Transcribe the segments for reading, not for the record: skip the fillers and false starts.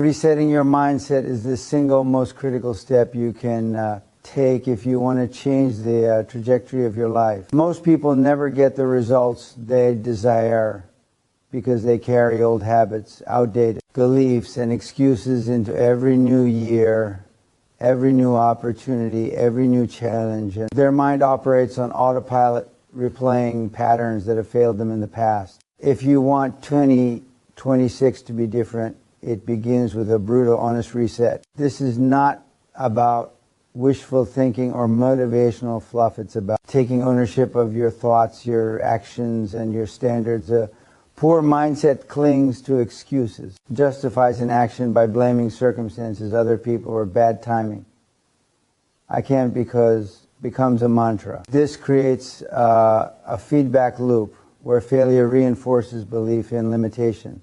Resetting your mindset is the single most critical step you can take if you want to change the trajectory of your life. Most people never get the results they desire because they carry old habits, outdated beliefs, and excuses into every new year, every new opportunity, every new challenge. And their mind operates on autopilot, replaying patterns that have failed them in the past. If you want 2026 to be different, it begins with a brutal, honest reset. This is not about wishful thinking or motivational fluff. It's about taking ownership of your thoughts, your actions, and your standards. A poor mindset clings to excuses, justifies an action by blaming circumstances, other people, or bad timing. I can't because becomes a mantra. This creates a feedback loop where failure reinforces belief in limitation.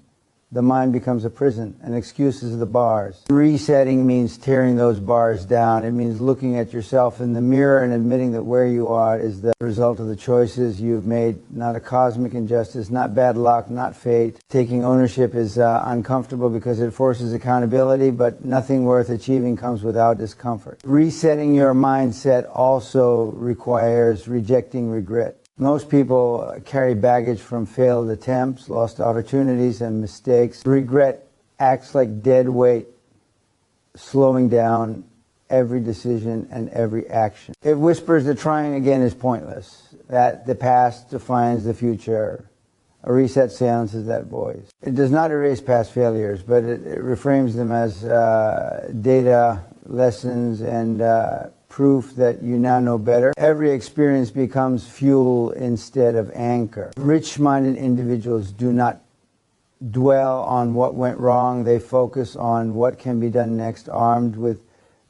The mind becomes a prison, and excuses the bars. Resetting means tearing those bars down. It means looking at yourself in the mirror and admitting that where you are is the result of the choices you've made, not a cosmic injustice, not bad luck, not fate. Taking ownership is uncomfortable because it forces accountability, but nothing worth achieving comes without discomfort. Resetting your mindset also requires rejecting regret. Most people carry baggage from failed attempts, lost opportunities, and mistakes. Regret acts like dead weight, slowing down every decision and every action. It whispers that trying again is pointless, that the past defines the future. A reset silences that voice. It does not erase past failures, but it reframes them as data, lessons, and proof that you now know better. Every experience becomes fuel instead of anchor. Rich-minded individuals do not dwell on what went wrong. They focus on what can be done next, armed with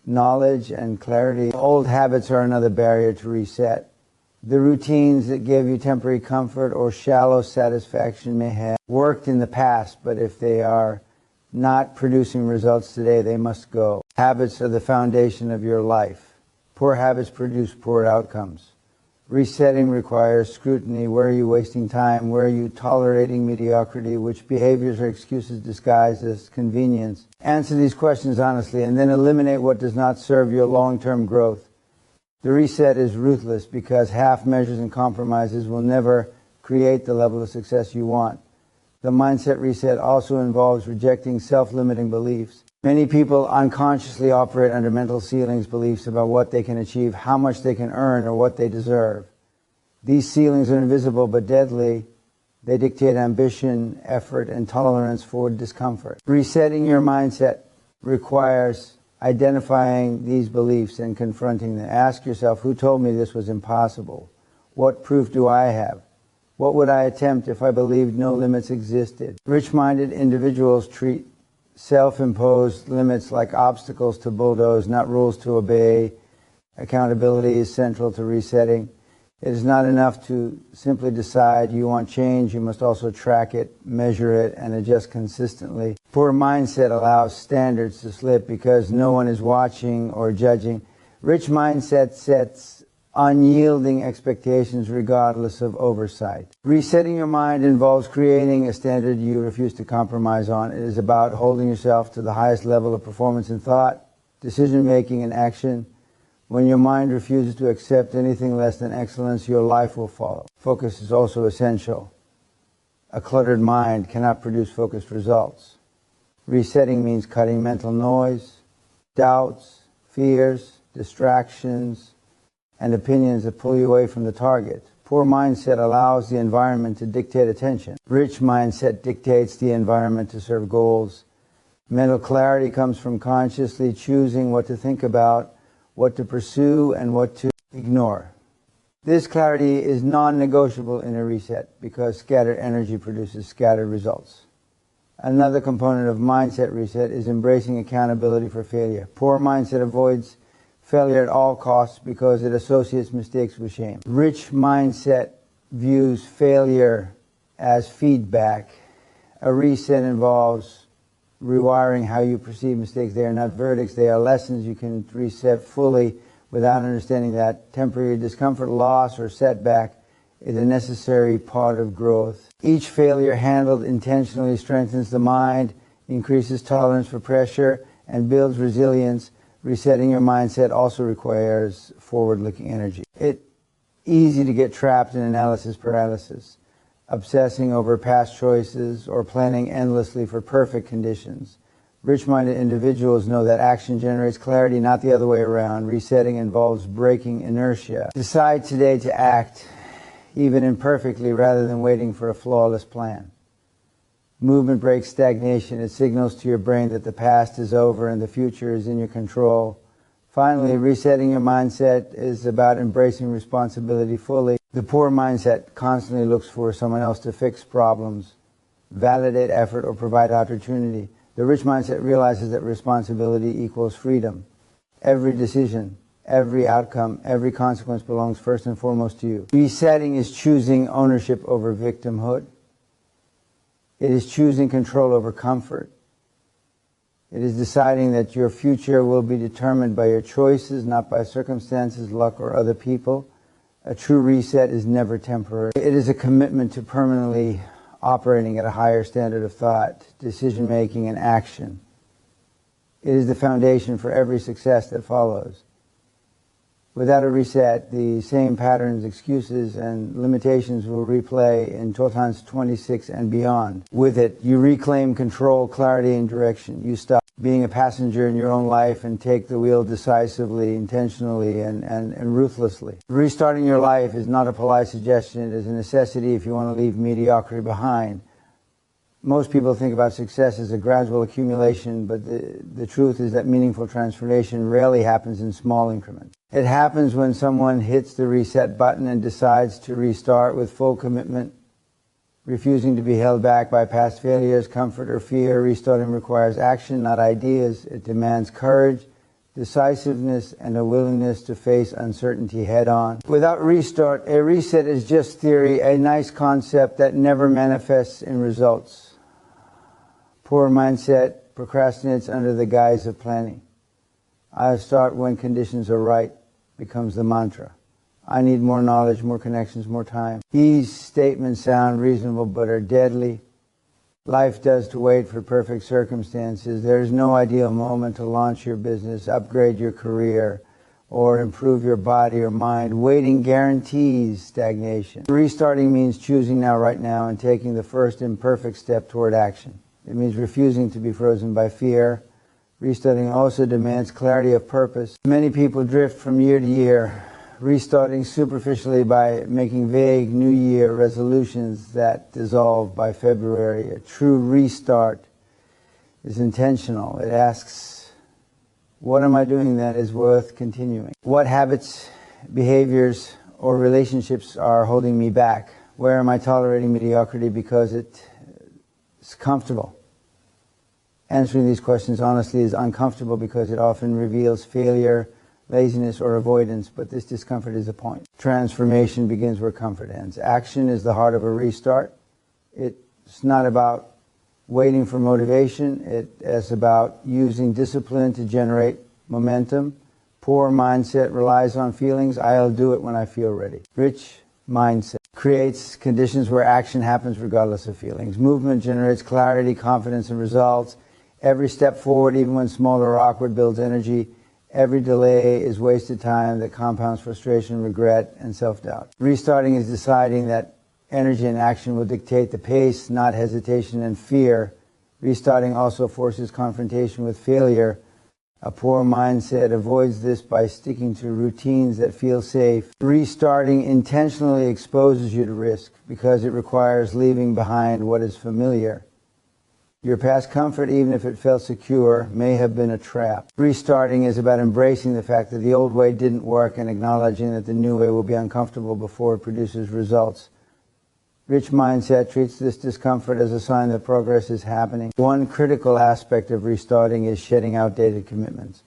knowledge and clarity. Old habits are another barrier to reset. The routines that gave you temporary comfort or shallow satisfaction may have worked in the past, but if they are not producing results today, they must go. Habits are the foundation of your life. Poor habits produce poor outcomes. Resetting requires scrutiny. Where are you wasting time? Where are you tolerating mediocrity? Which behaviors or excuses disguised as convenience? Answer these questions honestly and then eliminate what does not serve your long-term growth. The reset is ruthless because half measures and compromises will never create the level of success you want. The mindset reset also involves rejecting self-limiting beliefs. Many people unconsciously operate under mental ceilings, beliefs about what they can achieve, how much they can earn, or what they deserve. These ceilings are invisible but deadly. They dictate ambition, effort, and tolerance for discomfort. Resetting your mindset requires identifying these beliefs and confronting them. Ask yourself, who told me this was impossible? What proof do I have? What would I attempt if I believed no limits existed? Rich-minded individuals treat self-imposed limits like obstacles to bulldoze, not rules to obey. Accountability is central to resetting. It is not enough to simply decide you want change. You must also track it, measure it, and adjust consistently. Poor mindset allows standards to slip because no one is watching or judging. Rich mindset sets unyielding expectations regardless of oversight. Resetting your mind involves creating a standard you refuse to compromise on. It is about holding yourself to the highest level of performance in thought, decision-making, and action. When your mind refuses to accept anything less than excellence, your life will follow. Focus is also essential. A cluttered mind cannot produce focused results. Resetting means cutting mental noise, doubts, fears, distractions, and opinions that pull you away from the target. Poor mindset allows the environment to dictate attention. Rich mindset dictates the environment to serve goals. Mental clarity comes from consciously choosing what to think about, what to pursue, and what to ignore. This clarity is non-negotiable in a reset because scattered energy produces scattered results. Another component of mindset reset is embracing accountability for failure. Poor mindset avoids failure at all costs because it associates mistakes with shame. Rich mindset views failure as feedback. A reset involves rewiring how you perceive mistakes. They are not verdicts, they are lessons. You can reset fully without understanding that temporary discomfort, loss, or setback is a necessary part of growth. Each failure handled intentionally strengthens the mind. increases tolerance for pressure, and builds resilience. Resetting your mindset also requires forward-looking energy. It's easy to get trapped in analysis paralysis, obsessing over past choices or planning endlessly for perfect conditions. Rich-minded individuals know that action generates clarity, not the other way around. Resetting involves breaking inertia. Decide today to act, even imperfectly, rather than waiting for a flawless plan. Movement breaks stagnation. It signals to your brain that the past is over and the future is in your control. Finally, resetting your mindset is about embracing responsibility fully. The poor mindset constantly looks for someone else to fix problems, validate effort, or provide opportunity. The rich mindset realizes that responsibility equals freedom. Every decision, every outcome, every consequence belongs first and foremost to you. Resetting is choosing ownership over victimhood. It is choosing control over comfort. It is deciding that your future will be determined by your choices, not by circumstances, luck, or other people. A true reset is never temporary. It is a commitment to permanently operating at a higher standard of thought, decision-making, and action. It is the foundation for every success that follows. Without a reset, the same patterns, excuses, and limitations will replay in 2026 and beyond. With it, you reclaim control, clarity, and direction. You stop being a passenger in your own life and take the wheel decisively, intentionally, and ruthlessly. Restarting your life is not a polite suggestion. It is a necessity if you want to leave mediocrity behind. Most people think about success as a gradual accumulation, but the truth is that meaningful transformation rarely happens in small increments. It happens when someone hits the reset button and decides to restart with full commitment, refusing to be held back by past failures, comfort, or fear. Restarting requires action, not ideas. It demands courage, decisiveness, and a willingness to face uncertainty head-on. Without restart, a reset is just theory, a nice concept that never manifests in results. Poor mindset procrastinates under the guise of planning. I'll start when conditions are right becomes the mantra. I need more knowledge, more connections, more time. These statements sound reasonable but are deadly. Life does to wait for perfect circumstances. There is no ideal moment to launch your business, upgrade your career, or improve your body or mind. Waiting guarantees stagnation. Restarting means choosing now, right now, and taking the first imperfect step toward action. It means refusing to be frozen by fear. Restarting also demands clarity of purpose. Many people drift from year to year, restarting superficially by making vague New Year resolutions that dissolve by February. A true restart is intentional. It asks, what am I doing that is worth continuing? What habits, behaviors, or relationships are holding me back? Where am I tolerating mediocrity because it's comfortable? Answering these questions honestly is uncomfortable because it often reveals failure, laziness, or avoidance, but this discomfort is the point. Transformation begins where comfort ends. Action is the heart of a restart. It's not about waiting for motivation. It's about using discipline to generate momentum. Poor mindset relies on feelings. I'll do it when I feel ready. Rich mindset creates conditions where action happens regardless of feelings. Movement generates clarity, confidence, and results. Every step forward, even when small or awkward, builds energy. Every delay is wasted time that compounds frustration, regret, and self-doubt. Restarting is deciding that energy and action will dictate the pace, not hesitation and fear. Restarting also forces confrontation with failure. A poor mindset avoids this by sticking to routines that feel safe. Restarting intentionally exposes you to risk because it requires leaving behind what is familiar. Your past comfort, even if it felt secure, may have been a trap. Restarting is about embracing the fact that the old way didn't work and acknowledging that the new way will be uncomfortable before it produces results. Rich mindset treats this discomfort as a sign that progress is happening. One critical aspect of restarting is shedding outdated commitments.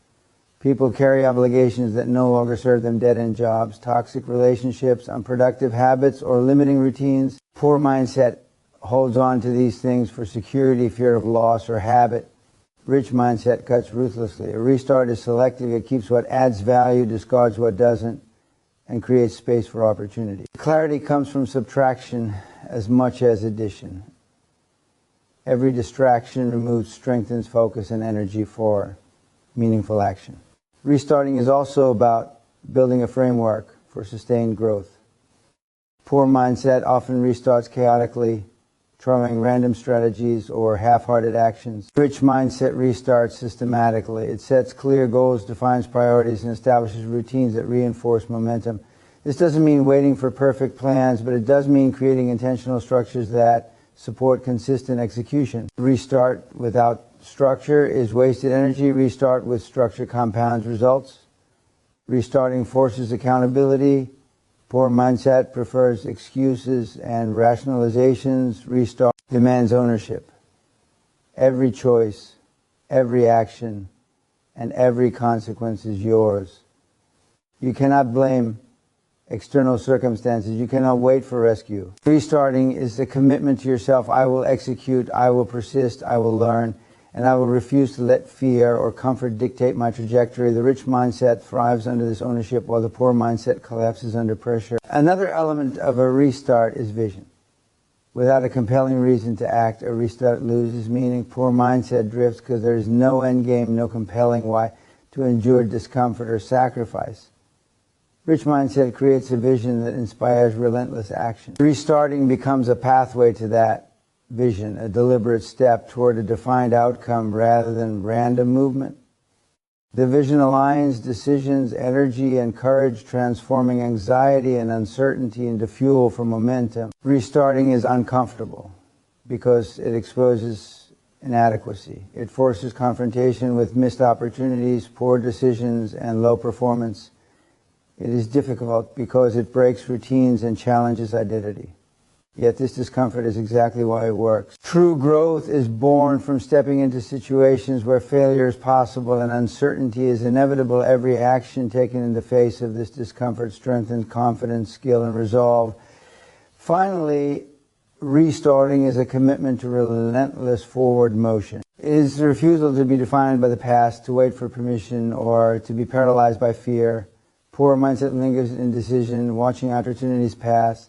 People carry obligations that no longer serve them, dead-end jobs, toxic relationships, unproductive habits, or limiting routines. Poor mindset holds on to these things for security, fear of loss, or habit. Rich mindset cuts ruthlessly. A restart is selective. It keeps what adds value, discards what doesn't, and creates space for opportunity. Clarity comes from subtraction as much as addition. Every distraction removed strengthens focus and energy for meaningful action. Restarting is also about building a framework for sustained growth. Poor mindset often restarts chaotically, trying random strategies or half-hearted actions. Rich mindset restarts systematically. It sets clear goals, defines priorities, and establishes routines that reinforce momentum. This doesn't mean waiting for perfect plans, but it does mean creating intentional structures that support consistent execution. Restart without structure is wasted energy. Restart with structure compounds results. Restarting forces accountability. Poor mindset prefers excuses and rationalizations. Restart demands ownership. Every choice, every action, and every consequence is yours. You cannot blame external circumstances. You cannot wait for rescue. Restarting is the commitment to yourself. I will execute, I will persist, I will learn, and I will refuse to let fear or comfort dictate my trajectory. The rich mindset thrives under this ownership, while the poor mindset collapses under pressure. Another element of a restart is vision. Without a compelling reason to act, a restart loses meaning. Poor mindset drifts because there is no end game, no compelling why to endure discomfort or sacrifice. Rich mindset creates a vision that inspires relentless action. Restarting becomes a pathway to that vision, a deliberate step toward a defined outcome rather than random movement. The vision aligns decisions, energy, and courage, transforming anxiety and uncertainty into fuel for momentum. Restarting is uncomfortable because it exposes inadequacy. It forces confrontation with missed opportunities, poor decisions, and low performance. It is difficult because it breaks routines and challenges identity. Yet this discomfort is exactly why it works. True growth is born from stepping into situations where failure is possible and uncertainty is inevitable. Every action taken in the face of this discomfort strengthens confidence, skill, and resolve. Finally, restarting is a commitment to relentless forward motion. It is the refusal to be defined by the past, to wait for permission, or to be paralyzed by fear. Poor mindset lingers in indecision, watching opportunities pass.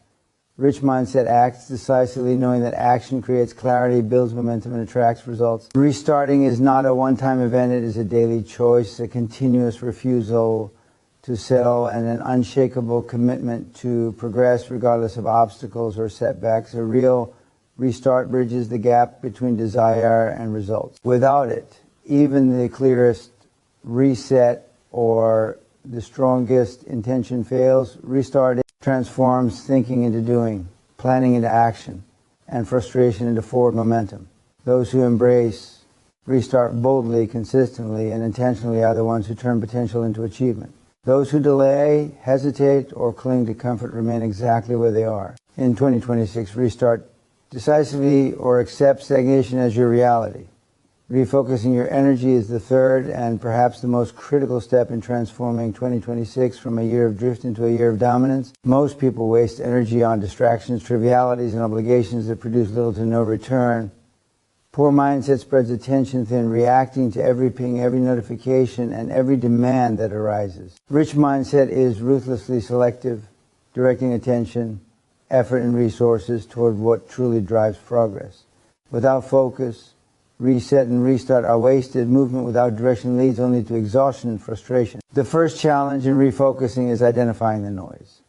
Rich mindset acts decisively, knowing that action creates clarity, builds momentum, and attracts results. Restarting is not a one-time event. It is a daily choice, a continuous refusal to settle, and an unshakable commitment to progress regardless of obstacles or setbacks. A real restart bridges the gap between desire and results. Without it, even the clearest reset or the strongest intention fails. Restarting transforms thinking into doing, planning into action, and frustration into forward momentum. Those who embrace restart boldly, consistently, and intentionally are the ones who turn potential into achievement. Those who delay, hesitate, or cling to comfort remain exactly where they are. In 2026, restart decisively or accept stagnation as your reality. Refocusing your energy is the third and perhaps the most critical step in transforming 2026 from a year of drift into a year of dominance. Most people waste energy on distractions, trivialities, and obligations that produce little to no return. Poor mindset spreads attention thin, reacting to every ping, every notification, and every demand that arises. Rich mindset is ruthlessly selective, directing attention, effort, and resources toward what truly drives progress. Without focus, reset and restart are wasted. Movement without direction leads only to exhaustion and frustration. The first challenge in refocusing is identifying the noise.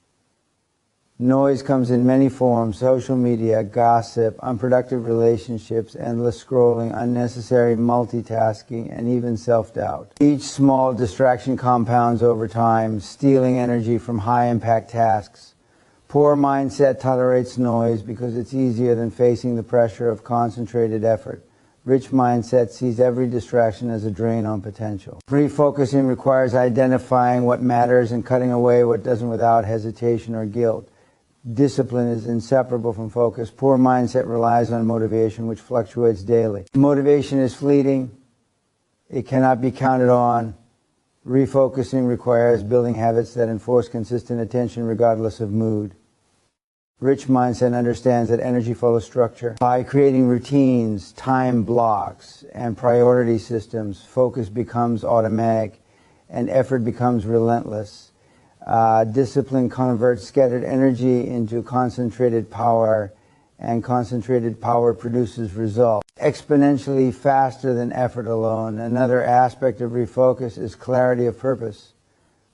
Noise comes in many forms: social media, gossip, unproductive relationships, endless scrolling, unnecessary multitasking, and even self-doubt. Each small distraction compounds over time, stealing energy from high-impact tasks. Poor mindset tolerates noise because it's easier than facing the pressure of concentrated effort. Rich mindset sees every distraction as a drain on potential. Refocusing requires identifying what matters and cutting away what doesn't without hesitation or guilt. Discipline is inseparable from focus. Poor mindset relies on motivation, which fluctuates daily. Motivation is fleeting. It cannot be counted on. Refocusing requires building habits that enforce consistent attention regardless of mood. Rich mindset understands that energy follows structure. By creating routines, time blocks, and priority systems, focus becomes automatic and effort becomes relentless. Discipline converts scattered energy into concentrated power, and concentrated power produces results. exponentially faster than effort alone. Another aspect of refocus is clarity of purpose.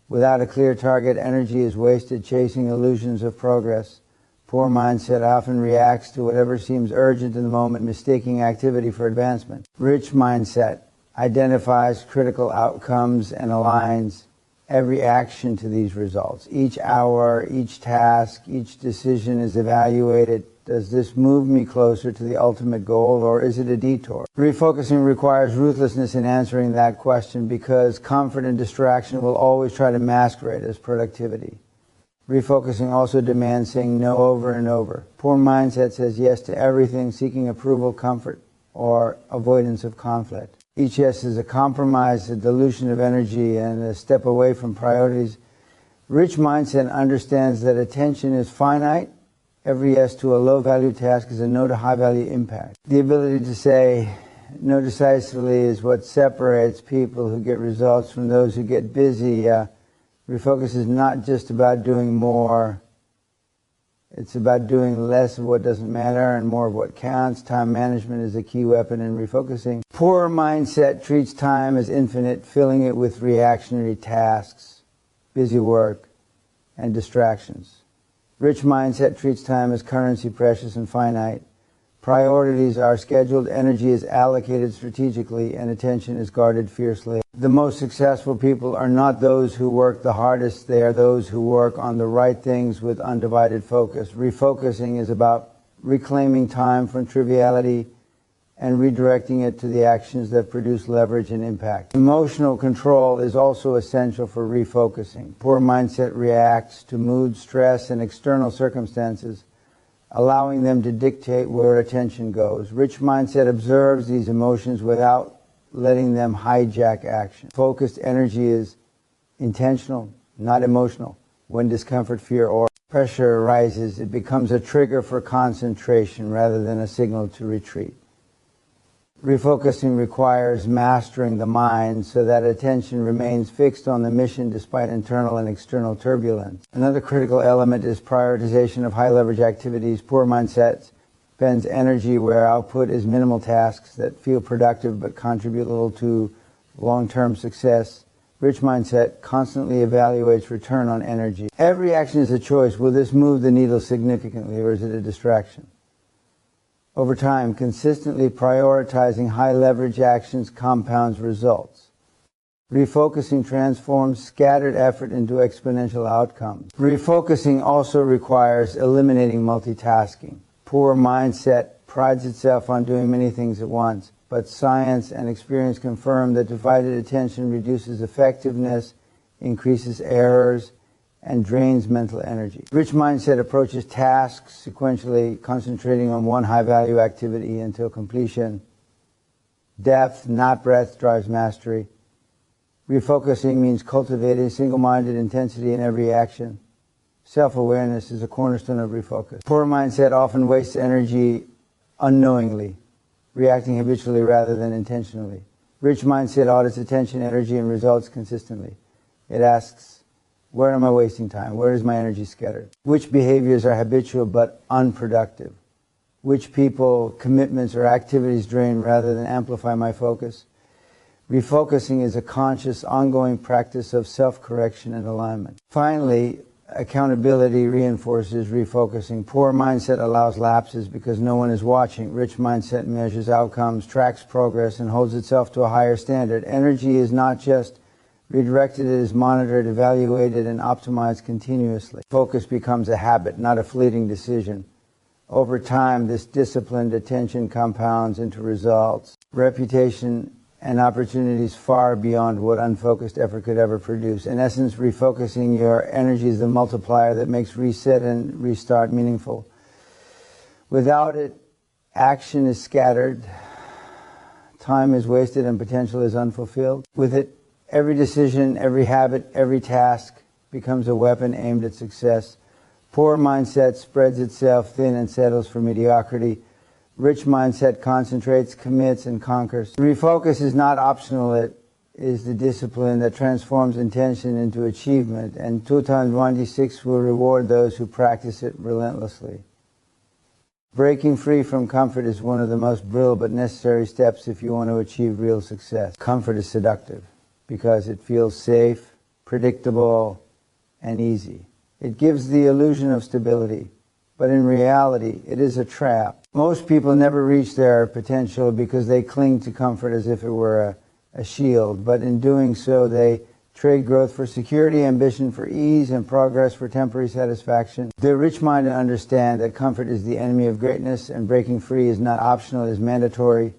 Without a clear target, energy is wasted chasing illusions of progress. Poor mindset often reacts to whatever seems urgent in the moment, mistaking activity for advancement. Rich mindset identifies critical outcomes and aligns every action to these results. Each hour, each task, each decision is evaluated. Does this move me closer to the ultimate goal, or is it a detour? Refocusing requires ruthlessness in answering that question, because comfort and distraction will always try to masquerade as productivity. Refocusing also demands saying no over and over. Poor mindset says yes to everything, seeking approval, comfort, or avoidance of conflict. Each yes is a compromise, a dilution of energy, and a step away from priorities. Rich mindset understands that attention is finite. Every yes to a low-value task is a no to high-value impact. The ability to say no decisively is what separates people who get results from those who get busy. Refocus is not just about doing more. It's about doing less of what doesn't matter and more of what counts. Time management is a key weapon in refocusing. Poor mindset treats time as infinite, filling it with reactionary tasks, busy work, and distractions. Rich mindset treats time as currency, precious and finite. Priorities are scheduled, energy is allocated strategically, and attention is guarded fiercely. The most successful people are not those who work the hardest, they are those who work on the right things with undivided focus. Refocusing is about reclaiming time from triviality and redirecting it to the actions that produce leverage and impact. Emotional control is also essential for refocusing. Poor mindset reacts to mood, stress, and external circumstances, allowing them to dictate where attention goes. Rich mindset observes these emotions without letting them hijack action. Focused energy is intentional, not emotional. When discomfort, fear, or pressure arises, it becomes a trigger for concentration rather than a signal to retreat. Refocusing requires mastering the mind so that attention remains fixed on the mission despite internal and external turbulence. Another critical element is prioritization of high-leverage activities. Poor mindsets spends energy where output is minimal tasks that feel productive but contribute little to long-term success. Rich mindset constantly evaluates return on energy. Every action is a choice. Will this move the needle significantly, or is it a distraction? Over time, consistently prioritizing high-leverage actions compounds results. Refocusing transforms scattered effort into exponential outcomes. Refocusing also requires eliminating multitasking. Poor mindset prides itself on doing many things at once, but science and experience confirm that divided attention reduces effectiveness, increases errors, and drains mental energy. Rich mindset approaches tasks sequentially, concentrating on one high-value activity until completion. Depth, not breadth, drives mastery. Refocusing means cultivating single-minded intensity in every action. Self-awareness is a cornerstone of refocus. Poor mindset often wastes energy unknowingly, reacting habitually rather than intentionally. Rich mindset audits attention, energy, and results consistently. It asks, where am I wasting time? Where is my energy scattered? Which behaviors are habitual but unproductive? Which people, commitments, or activities drain rather than amplify my focus? Refocusing is a conscious, ongoing practice of self-correction and alignment. Finally, accountability reinforces refocusing. Poor mindset allows lapses because no one is watching. Rich mindset measures outcomes, tracks progress, and holds itself to a higher standard. Energy is not just redirected, it is monitored, evaluated, and optimized continuously. Focus becomes a habit, not a fleeting decision. Over time, this disciplined attention compounds into results, reputation, and opportunities far beyond what unfocused effort could ever produce. In essence, refocusing your energy is the multiplier that makes reset and restart meaningful. Without it, action is scattered, time is wasted, and potential is unfulfilled. With it, every decision, every habit, every task becomes a weapon aimed at success. Poor mindset spreads itself thin and settles for mediocrity. Rich mindset concentrates, commits, and conquers. Refocus is not optional. It is the discipline that transforms intention into achievement, and 2 times 1 d 6 will reward those who practice it relentlessly. Breaking free from comfort is one of the most brittle but necessary steps if you want to achieve real success. Comfort is seductive because it feels safe, predictable, and easy. It gives the illusion of stability, but in reality, it is a trap. Most people never reach their potential because they cling to comfort as if it were a shield, but in doing so, they trade growth for security, ambition for ease, and progress for temporary satisfaction. The rich-minded understand that comfort is the enemy of greatness, and breaking free is not optional, it is mandatory.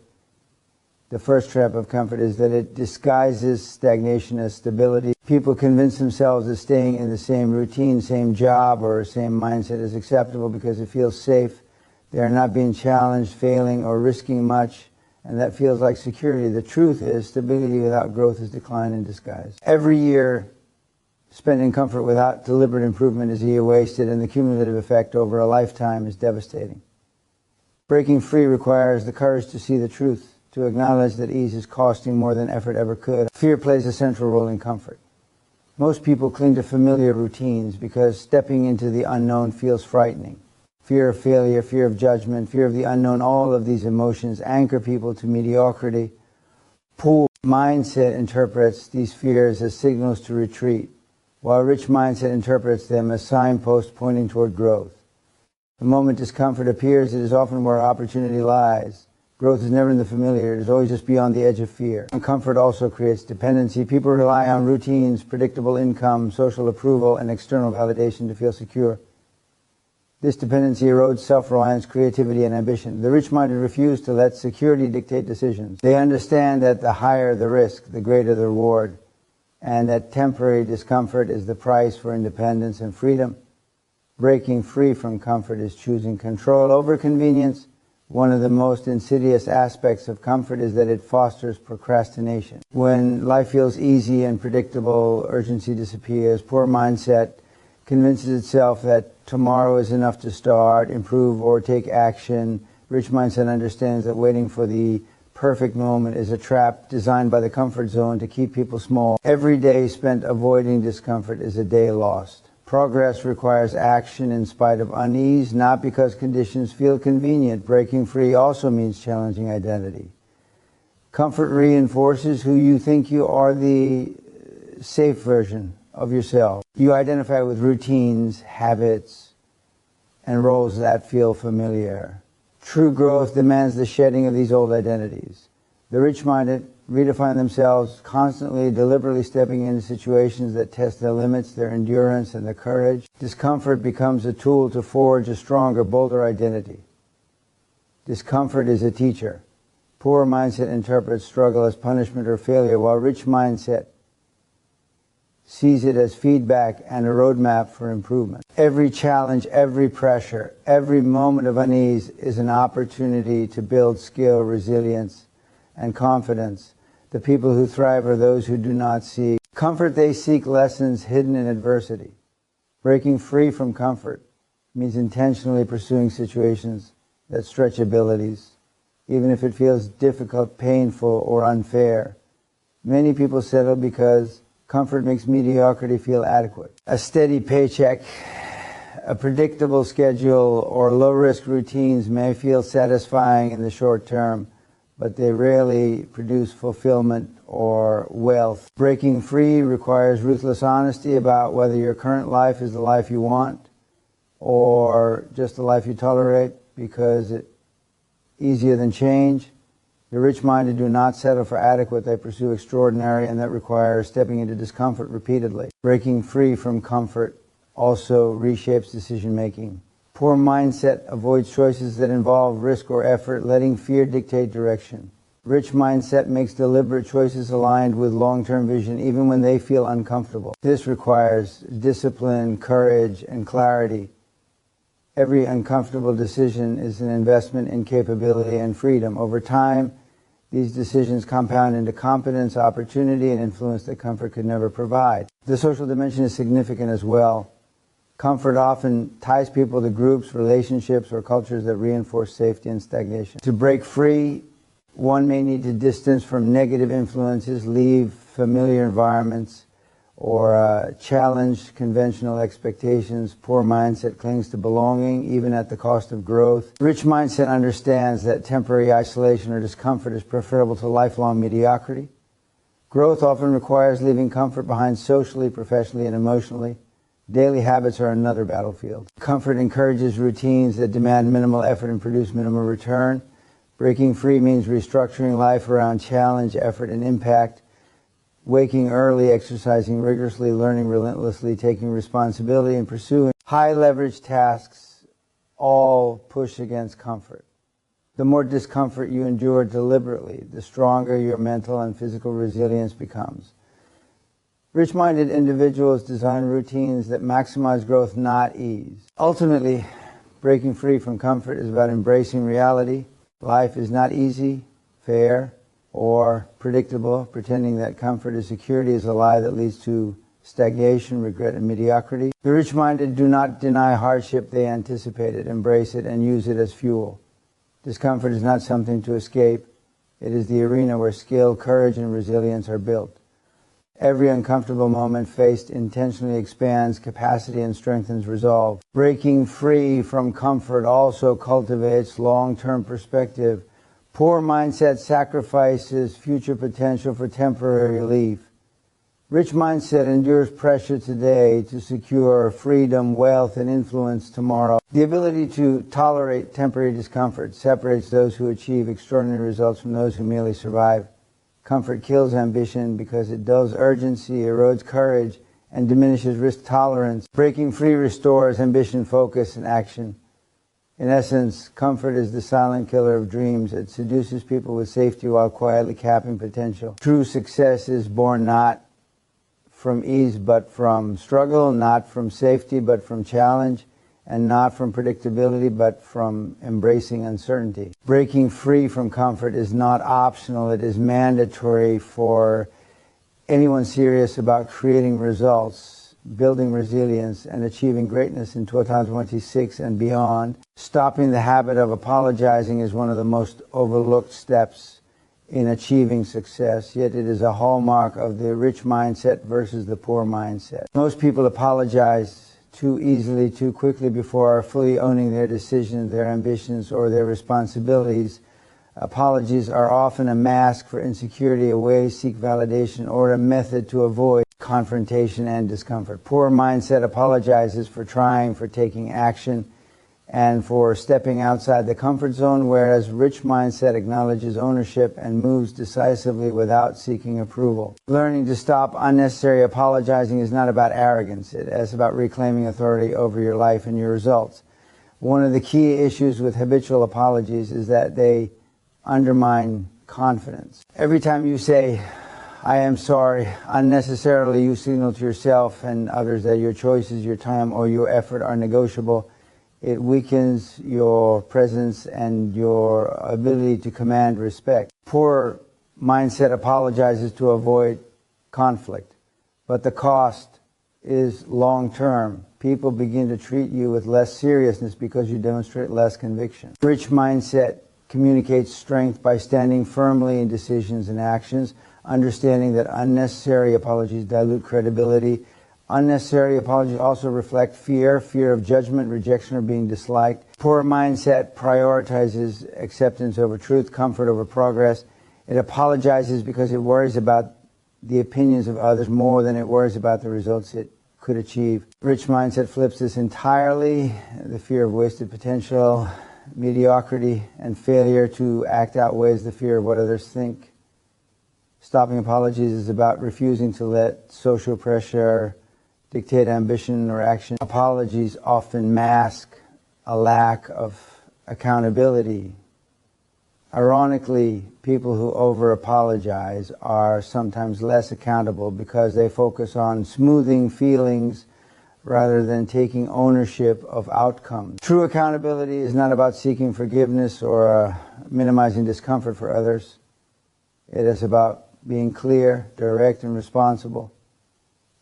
The first trap of comfort is that it disguises stagnation as stability. People convince themselves that staying in the same routine, same job, or same mindset is acceptable because it feels safe. They are not being challenged, failing, or risking much, and that feels like security. The truth is, stability without growth is decline in disguise. Every year spent in comfort without deliberate improvement is a year wasted, and the cumulative effect over a lifetime is devastating. Breaking free requires the courage to see the truth, to acknowledge that ease is costing more than effort ever could. Fear plays a central role in comfort. Most people cling to familiar routines because stepping into the unknown feels frightening. Fear of failure, fear of judgment, fear of the unknown, all of these emotions anchor people to mediocrity. Poor mindset interprets these fears as signals to retreat, while rich mindset interprets them as signposts pointing toward growth. The moment discomfort appears, it is often where opportunity lies. Growth is never in the familiar, it is always just beyond the edge of fear. And comfort also creates dependency. People rely on routines, predictable income, social approval, and external validation to feel secure. This dependency erodes self-reliance, creativity, and ambition. The rich-minded refuse to let security dictate decisions. They understand that the higher the risk, the greater the reward, and that temporary discomfort is the price for independence and freedom. Breaking free from comfort is choosing control over convenience. One of the most insidious aspects of comfort is that it fosters procrastination. When life feels easy and predictable, urgency disappears. Poor mindset convinces itself that tomorrow is enough to start, improve, or take action. Rich mindset understands that waiting for the perfect moment is a trap designed by the comfort zone to keep people small. Every day spent avoiding discomfort is a day lost. Progress requires action in spite of unease, not because conditions feel convenient. Breaking free also means challenging identity. Comfort reinforces who you think you are, the safe version of yourself. You identify with routines, habits, and roles that feel familiar. True growth demands the shedding of these old identities. The rich-minded redefine themselves, constantly, deliberately stepping into situations that test their limits, their endurance, and their courage. Discomfort becomes a tool to forge a stronger, bolder identity. Discomfort is a teacher. Poor mindset interprets struggle as punishment or failure, while rich mindset sees it as feedback and a roadmap for improvement. Every challenge, every pressure, every moment of unease is an opportunity to build skill, resilience, and confidence. The people who thrive are those who do not see comfort. They seek lessons hidden in adversity. Breaking free from comfort means intentionally pursuing situations that stretch abilities, even if it feels difficult, painful, or unfair. Many people settle because comfort makes mediocrity feel adequate. A steady paycheck, a predictable schedule, or low-risk routines may feel satisfying in the short term, but they rarely produce fulfillment or wealth. Breaking free requires ruthless honesty about whether your current life is the life you want or just the life you tolerate because it's easier than change. The rich-minded do not settle for adequate, they pursue extraordinary, and that requires stepping into discomfort repeatedly. Breaking free from comfort also reshapes decision-making. Poor mindset avoids choices that involve risk or effort, letting fear dictate direction. Rich mindset makes deliberate choices aligned with long-term vision, even when they feel uncomfortable. This requires discipline, courage, and clarity. Every uncomfortable decision is an investment in capability and freedom. Over time, these decisions compound into competence, opportunity, and influence that comfort could never provide. The social dimension is significant as well. Comfort often ties people to groups, relationships, or cultures that reinforce safety and stagnation. To break free, one may need to distance from negative influences, leave familiar environments, or challenge conventional expectations. Poor mindset clings to belonging, even at the cost of growth. Rich mindset understands that temporary isolation or discomfort is preferable to lifelong mediocrity. Growth often requires leaving comfort behind socially, professionally, and emotionally. Daily habits are another battlefield. Comfort encourages routines that demand minimal effort and produce minimal return. Breaking free means restructuring life around challenge, effort, and impact. Waking early, exercising rigorously, learning relentlessly, taking responsibility, and pursuing high-leverage tasks all push against comfort. The more discomfort you endure deliberately, the stronger your mental and physical resilience becomes. Rich-minded individuals design routines that maximize growth, not ease. Ultimately, breaking free from comfort is about embracing reality. Life is not easy, fair, or predictable. Pretending that comfort is security is a lie that leads to stagnation, regret, and mediocrity. The rich-minded do not deny hardship, they anticipate it, embrace it, and use it as fuel. Discomfort is not something to escape. It is the arena where skill, courage, and resilience are built. Every uncomfortable moment faced intentionally expands capacity and strengthens resolve. Breaking free from comfort also cultivates long-term perspective. Poor mindset sacrifices future potential for temporary relief. Rich mindset endures pressure today to secure freedom, wealth, and influence tomorrow. The ability to tolerate temporary discomfort separates those who achieve extraordinary results from those who merely survive. Comfort kills ambition because it dulls urgency, erodes courage, and diminishes risk tolerance. Breaking free restores ambition, focus, and action. In essence, comfort is the silent killer of dreams. It seduces people with safety while quietly capping potential. True success is born not from ease but from struggle, not from safety but from challenge, and not from predictability but from embracing uncertainty. Breaking free from comfort is not optional, it is mandatory for anyone serious about creating results, building resilience, and achieving greatness in 2026 and beyond. Stopping the habit of apologizing is one of the most overlooked steps in achieving success, yet it is a hallmark of the rich mindset versus the poor mindset. Most people apologize too easily, too quickly before fully owning their decisions, their ambitions, or their responsibilities. Apologies are often a mask for insecurity, a way to seek validation, or a method to avoid confrontation and discomfort. Poor mindset apologizes for trying, for taking action, and for stepping outside the comfort zone, whereas rich mindset acknowledges ownership and moves decisively without seeking approval. Learning to stop unnecessary apologizing is not about arrogance. It is about reclaiming authority over your life and your results. One of the key issues with habitual apologies is that they undermine confidence. Every time you say, "I am sorry," unnecessarily you signal to yourself and others that your choices, your time, or your effort are negotiable. It weakens your presence and your ability to command respect. Poor mindset apologizes to avoid conflict, but the cost is long-term. People begin to treat you with less seriousness because you demonstrate less conviction. Rich mindset communicates strength by standing firmly in decisions and actions, understanding that unnecessary apologies dilute credibility. Unnecessary apologies also reflect fear of judgment, rejection, or being disliked. Poor mindset prioritizes acceptance over truth, comfort over progress. It apologizes because it worries about the opinions of others more than it worries about the results it could achieve. Rich mindset flips this entirely. The fear of wasted potential, mediocrity, and failure to act outweighs the fear of what others think. Stopping apologies is about refusing to let social pressure dictate ambition or action. Apologies often mask a lack of accountability. Ironically, people who over-apologize are sometimes less accountable because they focus on smoothing feelings rather than taking ownership of outcomes. True accountability is not about seeking forgiveness or minimizing discomfort for others. It is about being clear, direct, and responsible.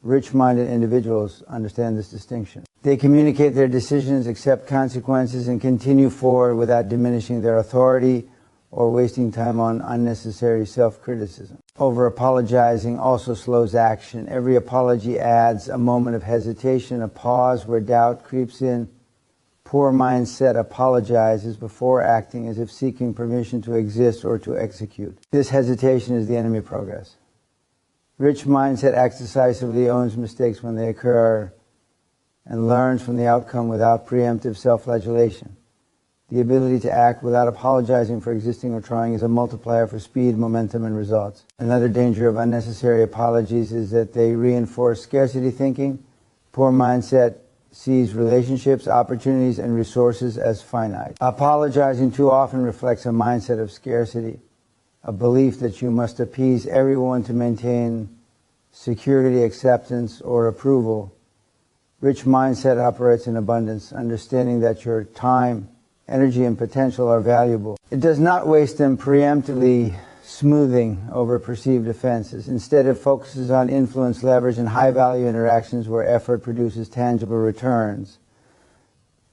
Rich-minded individuals understand this distinction. They communicate their decisions, accept consequences, and continue forward without diminishing their authority or wasting time on unnecessary self-criticism. Over-apologizing also slows action. Every apology adds a moment of hesitation, a pause where doubt creeps in. Poor mindset apologizes before acting as if seeking permission to exist or to execute. This hesitation is the enemy of progress. Rich mindset acts decisively, owns mistakes when they occur, and learns from the outcome without preemptive self-flagellation. The ability to act without apologizing for existing or trying is a multiplier for speed, momentum, and results. Another danger of unnecessary apologies is that they reinforce scarcity thinking. Poor mindset sees relationships, opportunities, and resources as finite. Apologizing too often reflects a mindset of scarcity, a belief that you must appease everyone to maintain security, acceptance, or approval. Rich mindset operates in abundance, understanding that your time, energy, and potential are valuable. It does not waste them preemptively smoothing over perceived offenses. Instead, it focuses on influence, leverage, and high-value interactions where effort produces tangible returns.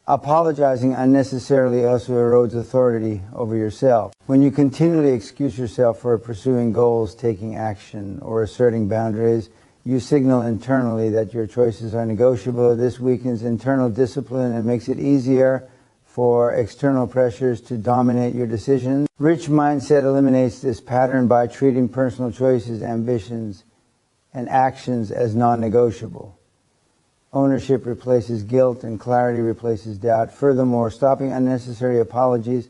Apologizing unnecessarily also erodes authority over yourself. When you continually excuse yourself for pursuing goals, taking action, or asserting boundaries, you signal internally that your choices are negotiable. This weakens internal discipline and makes it easier for external pressures to dominate your decisions. Rich mindset eliminates this pattern by treating personal choices, ambitions, and actions as non-negotiable. Ownership replaces guilt and clarity replaces doubt. Furthermore, stopping unnecessary apologies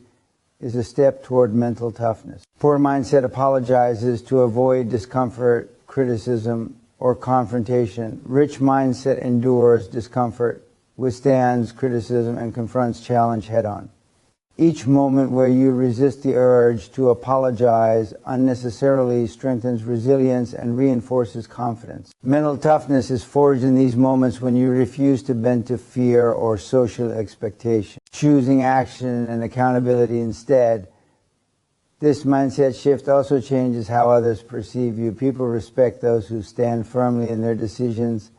is a step toward mental toughness. Poor mindset apologizes to avoid discomfort, criticism, or confrontation. Rich mindset endures discomfort, withstands criticism, and confronts challenge head-on. Each moment where you resist the urge to apologize unnecessarily strengthens resilience and reinforces confidence. Mental toughness is forged in these moments when you refuse to bend to fear or social expectation, choosing action and accountability instead. This mindset shift also changes how others perceive you. People respect those who stand firmly in their decisions,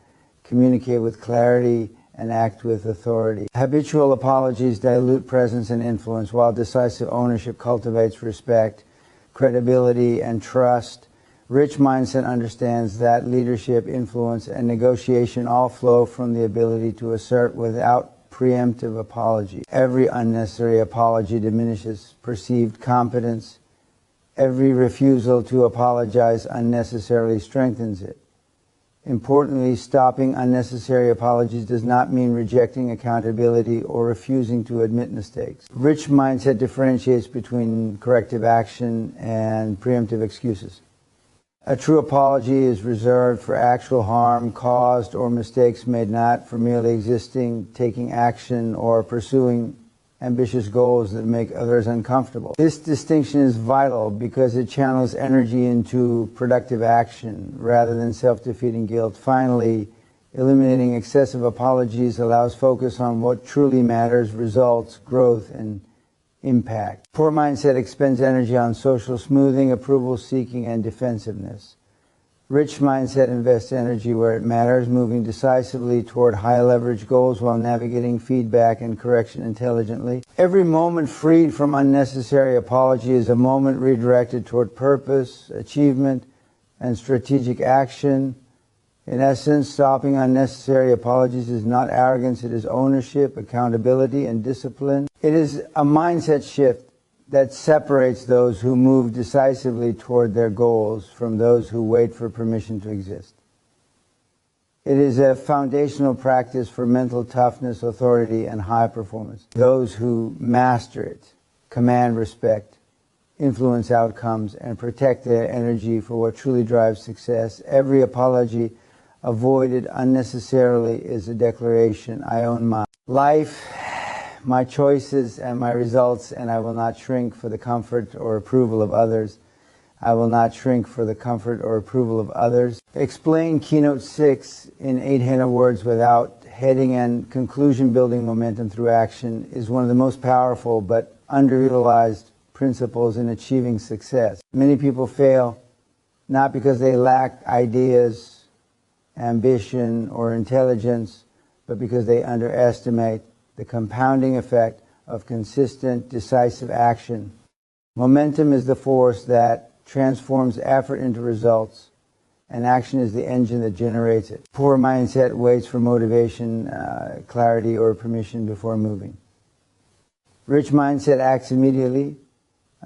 communicate with clarity, and act with authority. Habitual apologies dilute presence and influence, while decisive ownership cultivates respect, credibility, and trust. Rich mindset understands that leadership, influence, and negotiation all flow from the ability to assert without preemptive apology. Every unnecessary apology diminishes perceived competence. Every refusal to apologize unnecessarily strengthens it. Importantly, stopping unnecessary apologies does not mean rejecting accountability or refusing to admit mistakes. Rich mindset differentiates between corrective action and preemptive excuses. A true apology is reserved for actual harm caused or mistakes made, not for merely existing, taking action, or pursuing ambitious goals that make others uncomfortable. This distinction is vital because it channels energy into productive action rather than self-defeating guilt. Finally, eliminating excessive apologies allows focus on what truly matters: results, growth, and impact. Poor mindset expends energy on social smoothing, approval seeking, and defensiveness. Rich mindset invests energy where it matters, moving decisively toward high-leverage goals while navigating feedback and correction intelligently. Every moment freed from unnecessary apology is a moment redirected toward purpose, achievement, and strategic action. In essence, stopping unnecessary apologies is not arrogance, it is ownership, accountability, and discipline. It is a mindset shift that separates those who move decisively toward their goals from those who wait for permission to exist. It is a foundational practice for mental toughness, authority, and high performance. Those who master it command respect, influence outcomes, and protect their energy for what truly drives success. Every apology avoided unnecessarily is a declaration: I own my life, my choices, and my results, and I will not shrink for the comfort or approval of others. I will not shrink for the comfort or approval of others. Explain Keynote 6 in 800 words without heading and conclusion. Building momentum through action is one of the most powerful but underutilized principles in achieving success. Many people fail not because they lack ideas, ambition, or intelligence, but because they underestimate the compounding effect of consistent, decisive action. Momentum is the force that transforms effort into results, and action is the engine that generates it. Poor mindset waits for motivation, clarity, or permission before moving. Rich mindset acts immediately,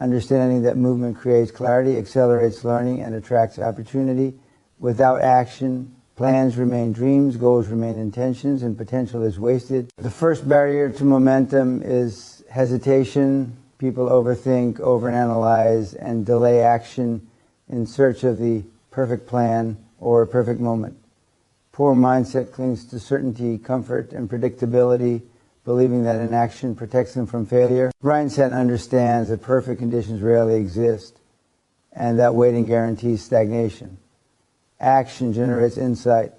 understanding that movement creates clarity, accelerates learning, and attracts opportunity. Without action, plans remain dreams, goals remain intentions, and potential is wasted. The first barrier to momentum is hesitation. People overthink, overanalyze, and delay action in search of the perfect plan or perfect moment. Poor mindset clings to certainty, comfort, and predictability, believing that inaction protects them from failure. Mindset understands that perfect conditions rarely exist and that waiting guarantees stagnation. Action generates insight.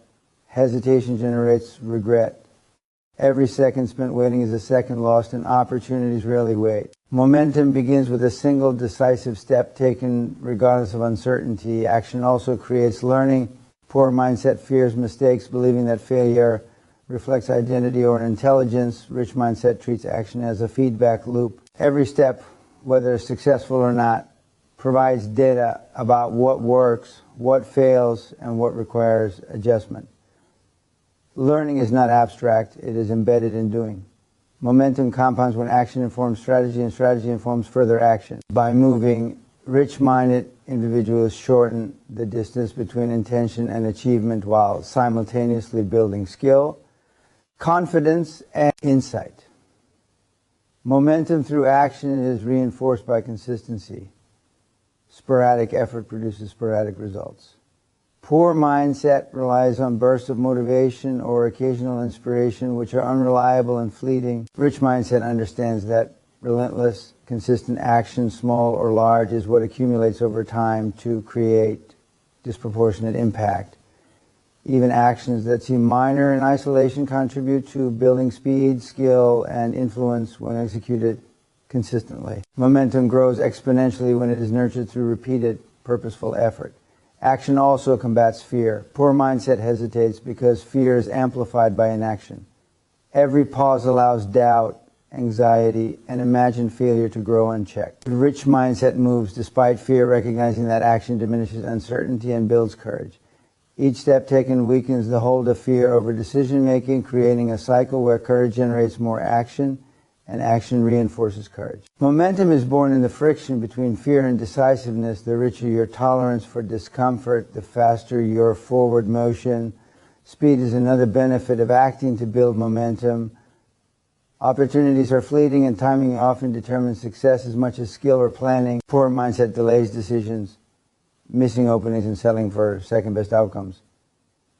Hesitation generates regret. Every second spent waiting is a second lost, and opportunities rarely wait. Momentum begins with a single decisive step taken regardless of uncertainty. Action also creates learning. Poor mindset fears mistakes, believing that failure reflects identity or intelligence. Rich mindset treats action as a feedback loop. Every step, whether successful or not, provides data about what works, what fails, and what requires adjustment. Learning is not abstract, it is embedded in doing. Momentum compounds when action informs strategy and strategy informs further action. By moving, rich-minded individuals shorten the distance between intention and achievement while simultaneously building skill, confidence, and insight. Momentum through action is reinforced by consistency. Sporadic effort produces sporadic results. Poor mindset relies on bursts of motivation or occasional inspiration, which are unreliable and fleeting. Rich mindset understands that relentless, consistent action, small or large, is what accumulates over time to create disproportionate impact. Even actions that seem minor in isolation contribute to building speed, skill, and influence when executed consistently. Momentum grows exponentially when it is nurtured through repeated, purposeful effort. Action also combats fear. Poor mindset hesitates because fear is amplified by inaction. Every pause allows doubt, anxiety, and imagined failure to grow unchecked. The rich mindset moves despite fear, recognizing that action diminishes uncertainty and builds courage. Each step taken weakens the hold of fear over decision-making, creating a cycle where courage generates more action and action reinforces courage. Momentum is born in the friction between fear and decisiveness. The richer your tolerance for discomfort, the faster your forward motion. Speed is another benefit of acting to build momentum. Opportunities are fleeting, and timing often determines success as much as skill or planning. Poor mindset delays decisions, missing openings and settling for second-best outcomes.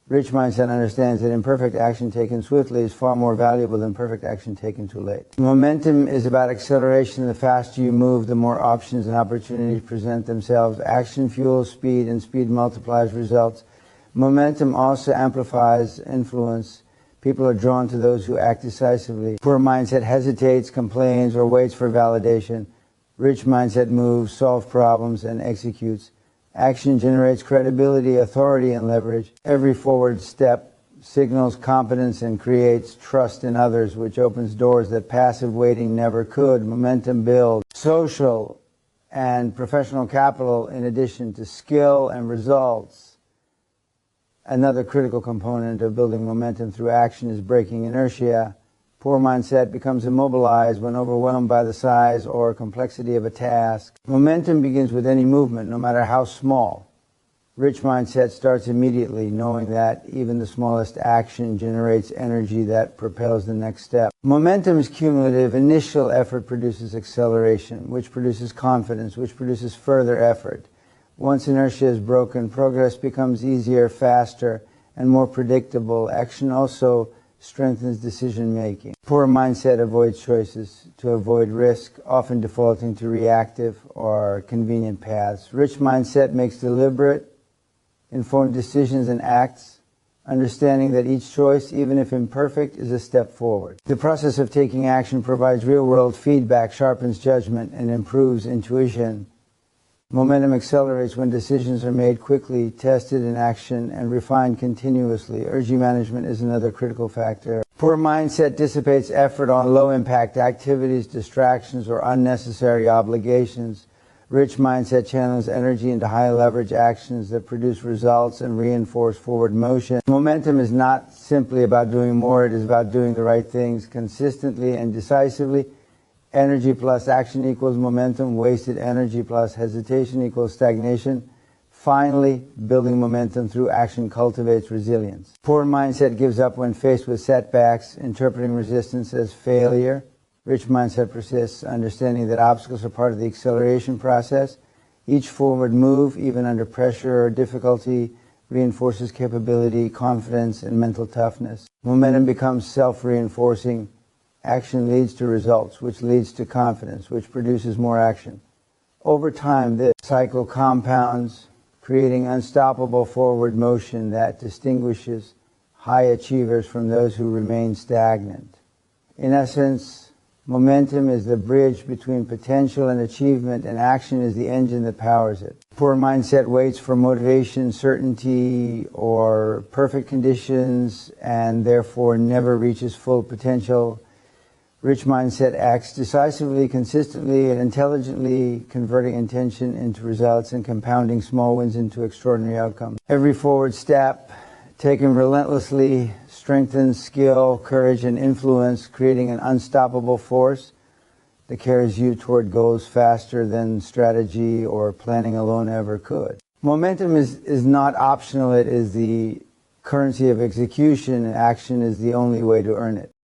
Rich mindset understands that imperfect action taken swiftly is far more valuable than perfect action taken too late. Momentum is about acceleration. The faster you move, the more options and opportunities present themselves. Action fuels speed, and speed multiplies results. Momentum also amplifies influence. People are drawn to those who act decisively. Poor mindset hesitates, complains, or waits for validation. Rich mindset moves, solves problems, and executes. Action generates credibility, authority, and leverage. Every forward step signals competence and creates trust in others, which opens doors that passive waiting never could. Momentum builds social and professional capital in addition to skill and results. Another critical component of building momentum through action is breaking inertia. Poor mindset becomes immobilized when overwhelmed by the size or complexity of a task. Momentum begins with any movement, no matter how small. Rich mindset starts immediately, knowing that even the smallest action generates energy that propels the next step. Momentum is cumulative. Initial effort produces acceleration, which produces confidence, which produces further effort. Once inertia is broken, progress becomes easier, faster, and more predictable. Action also strengthens decision-making. Poor mindset avoids choices to avoid risk, often defaulting to reactive or convenient paths. Rich mindset makes deliberate, informed decisions and acts, understanding that each choice, even if imperfect, is a step forward. The process of taking action provides real-world feedback, sharpens judgment, and improves intuition. Momentum accelerates when decisions are made quickly, tested in action, and refined continuously. Urgency management is another critical factor. Poor mindset dissipates effort on low-impact activities, distractions, or unnecessary obligations. Rich mindset channels energy into high leverage actions that produce results and reinforce forward motion. Momentum is not simply about doing more, it is about doing the right things consistently and decisively. Energy plus action equals momentum. Wasted energy plus hesitation equals stagnation. Finally, building momentum through action cultivates resilience. Poor mindset gives up when faced with setbacks, interpreting resistance as failure. Rich mindset persists, understanding that obstacles are part of the acceleration process. Each forward move, even under pressure or difficulty, reinforces capability, confidence, and mental toughness. Momentum becomes self-reinforcing. Action leads to results, which leads to confidence, which produces more action. Over time, this cycle compounds, creating unstoppable forward motion that distinguishes high achievers from those who remain stagnant. In essence, momentum is the bridge between potential and achievement, and action is the engine that powers it. Poor mindset waits for motivation, certainty, or perfect conditions, and therefore never reaches full potential. Rich mindset acts decisively, consistently, and intelligently, converting intention into results and compounding small wins into extraordinary outcomes. Every forward step taken relentlessly strengthens skill, courage, and influence, creating an unstoppable force that carries you toward goals faster than strategy or planning alone ever could. Momentum is not optional, it is the currency of execution, and action is the only way to earn it.